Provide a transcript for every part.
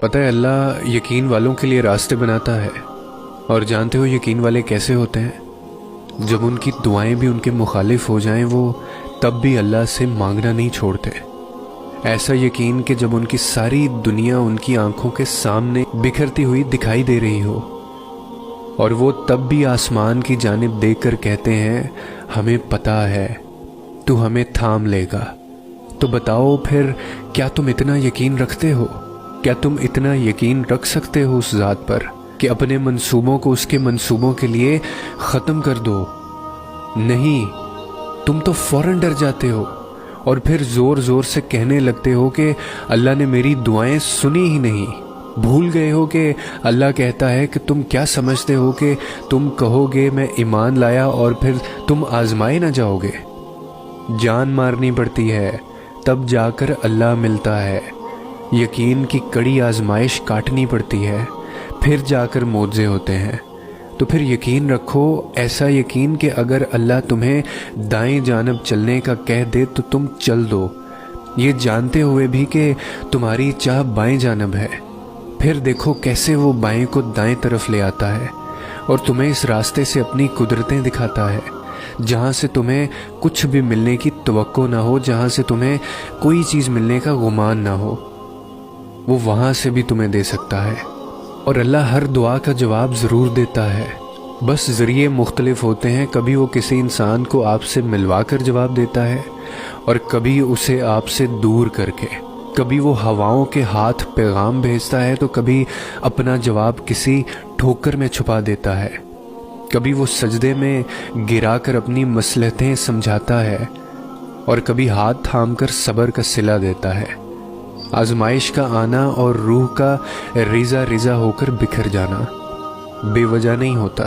پتہ ہے اللہ یقین والوں کے لیے راستے بناتا ہے، اور جانتے ہو یقین والے کیسے ہوتے ہیں؟ جب ان کی دعائیں بھی ان کے مخالف ہو جائیں وہ تب بھی اللہ سے مانگنا نہیں چھوڑتے۔ ایسا یقین کہ جب ان کی ساری دنیا ان کی آنکھوں کے سامنے بکھرتی ہوئی دکھائی دے رہی ہو، اور وہ تب بھی آسمان کی جانب دیکھ کر کہتے ہیں ہمیں پتہ ہے تو ہمیں تھام لے گا۔ تو بتاؤ پھر کیا تم اتنا یقین رکھتے ہو؟ کیا تم اتنا یقین رکھ سکتے ہو اس ذات پر کہ اپنے منصوبوں کو اس کے منصوبوں کے لیے ختم کر دو؟ نہیں، تم تو فوراً ڈر جاتے ہو اور پھر زور زور سے کہنے لگتے ہو کہ اللہ نے میری دعائیں سنی ہی نہیں۔ بھول گئے ہو کہ اللہ کہتا ہے کہ تم کیا سمجھتے ہو کہ تم کہو گے میں ایمان لایا اور پھر تم آزمائے نہ جاؤ گے؟ جان مارنی پڑتی ہے تب جا کر اللہ ملتا ہے، یقین کی کڑی آزمائش کاٹنی پڑتی ہے پھر جا کر معجزے ہوتے ہیں۔ تو پھر یقین رکھو، ایسا یقین کہ اگر اللہ تمہیں دائیں جانب چلنے کا کہہ دے تو تم چل دو، یہ جانتے ہوئے بھی کہ تمہاری چاہ بائیں جانب ہے۔ پھر دیکھو کیسے وہ بائیں کو دائیں طرف لے آتا ہے اور تمہیں اس راستے سے اپنی قدرتیں دکھاتا ہے، جہاں سے تمہیں کچھ بھی ملنے کی توقع نہ ہو، جہاں سے تمہیں کوئی چیز ملنے کا گمان نہ ہو، وہ وہاں سے بھی تمہیں دے سکتا ہے۔ اور اللہ ہر دعا کا جواب ضرور دیتا ہے، بس ذریعے مختلف ہوتے ہیں۔ کبھی وہ کسی انسان کو آپ سے ملوا کر جواب دیتا ہے اور کبھی اسے آپ سے دور کر کے، کبھی وہ ہواؤں کے ہاتھ پیغام بھیجتا ہے تو کبھی اپنا جواب کسی ٹھوکر میں چھپا دیتا ہے، کبھی وہ سجدے میں گرا کر اپنی مصلحتیں سمجھاتا ہے اور کبھی ہاتھ تھام کر صبر کا صلہ دیتا ہے۔ آزمائش کا آنا اور روح کا ریزہ ریزہ ہو کر بکھر جانا بے وجہ نہیں ہوتا۔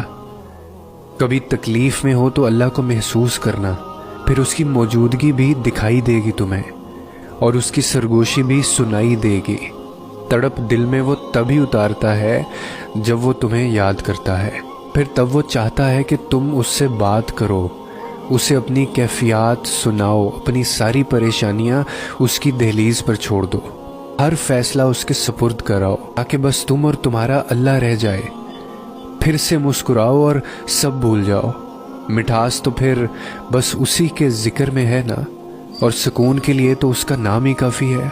کبھی تکلیف میں ہو تو اللہ کو محسوس کرنا، پھر اس کی موجودگی بھی دکھائی دے گی تمہیں اور اس کی سرگوشی بھی سنائی دے گی۔ تڑپ دل میں وہ تبھی اتارتا ہے جب وہ تمہیں یاد کرتا ہے، پھر تب وہ چاہتا ہے کہ تم اس سے بات کرو، اسے اپنی کیفیات سناؤ، اپنی ساری پریشانیاں اس کی دہلیز پر چھوڑ دو، ہر فیصلہ اس کے سپرد کراؤ تاکہ بس تم اور تمہارا اللہ رہ جائے۔ پھر سے مسکراؤ اور سب بھول جاؤ۔ مٹھاس تو پھر بس اسی کے ذکر میں ہے نا، اور سکون کے لیے تو اس کا نام ہی کافی ہے۔